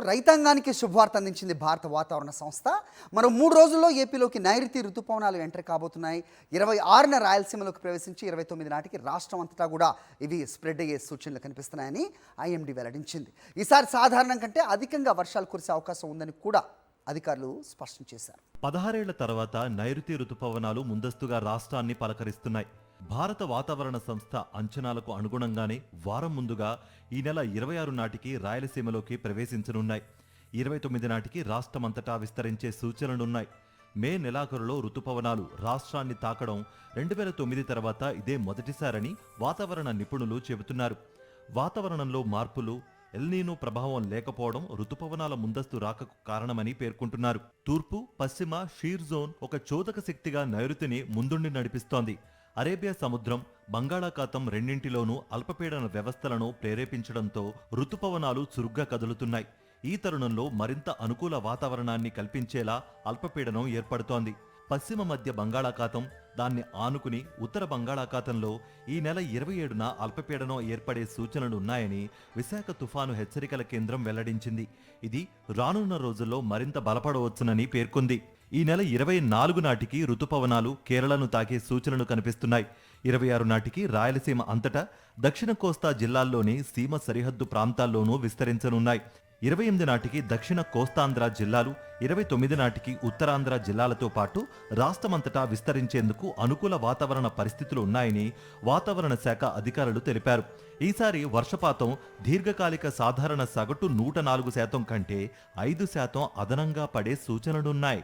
రైతాంగానికి శుభవార్త అందించింది భారత వాతావరణ సంస్థ. మరో 3 రోజుల్లో ఏపీలోకి నైరుతి రుతుపవనాలు ఎంటర్ కాబోతున్నాయి. 26న రాయలసీమలోకి ప్రవేశించి 29 నాటికి రాష్ట్రం అంతటా కూడా ఇవి స్ప్రెడ్ అయ్యే సూచనలు కనిపిస్తున్నాయని ఐఎండీ వెల్లడించింది. ఈసారి సాధారణం కంటే అధికంగా వర్షాలు కురిసే అవకాశం ఉందని కూడా అధికారులు స్పష్టం చేశారు. 16 ఏళ్ల తర్వాత నైరుతి రుతుపవనాలు ముందస్తుగా రాష్ట్రాన్ని పలకరిస్తున్నాయి. భారత వాతావరణ సంస్థ అంచనాలకు అనుగుణంగానే వారం ముందుగా ఈ నెల 26 నాటికి రాయలసీమలోకి ప్రవేశించనున్నాయి. 29 నాటికి రాష్ట్రమంతటా విస్తరించే సూచనలున్నాయి. మే నెలాఖరులో రుతుపవనాలు రాష్ట్రాన్ని తాకడం 2009 తర్వాత ఇదే మొదటిసారని వాతావరణ నిపుణులు చెబుతున్నారు. వాతావరణంలో మార్పులు, ఎల్నీనో ప్రభావం లేకపోవడం రుతుపవనాల ముందస్తు రాకకు కారణమని పేర్కొంటున్నారు. తూర్పు, పశ్చిమ షీర్ జోన్ ఒక చోదక శక్తిగా నైరుతిని ముందుండి నడిపిస్తోంది. అరేబియా సముద్రం, బంగాళాఖాతం రెండింటిలోనూ అల్పపీడన వ్యవస్థలను ప్రేరేపించడంతో రుతుపవనాలు చురుగ్గా కదులుతున్నాయి. ఈ తరుణంలో మరింత అనుకూల వాతావరణాన్ని కల్పించేలా అల్పపీడనం ఏర్పడుతోంది. పశ్చిమ మధ్య బంగాళాఖాతం, దాన్ని ఆనుకుని ఉత్తర బంగాళాఖాతంలో ఈ నెల 27న అల్పపీడనం ఏర్పడే సూచనలున్నాయని విశాఖ తుఫాను హెచ్చరికల కేంద్రం వెల్లడించింది. ఇది రానున్న రోజుల్లో మరింత బలపడవచ్చునని పేర్కొంది. ఈ నెల 24 నాటికి రుతుపవనాలు కేరళను తాకే సూచనలు కనిపిస్తున్నాయి. 26 నాటికి రాయలసీమ అంతటా, దక్షిణ కోస్తా జిల్లాల్లోని సీమ సరిహద్దు ప్రాంతాల్లోనూ విస్తరించనున్నాయి. 28 నాటికి దక్షిణ కోస్తాంధ్ర జిల్లాలు, 29 నాటికి ఉత్తరాంధ్ర జిల్లాలతో పాటు రాష్ట్రమంతటా విస్తరించేందుకు అనుకూల వాతావరణ పరిస్థితులు ఉన్నాయని వాతావరణ శాఖ అధికారులు తెలిపారు. ఈసారి వర్షపాతం దీర్ఘకాలిక సాధారణ సగటు 104% కంటే 5% అదనంగా పడే సూచనలున్నాయి.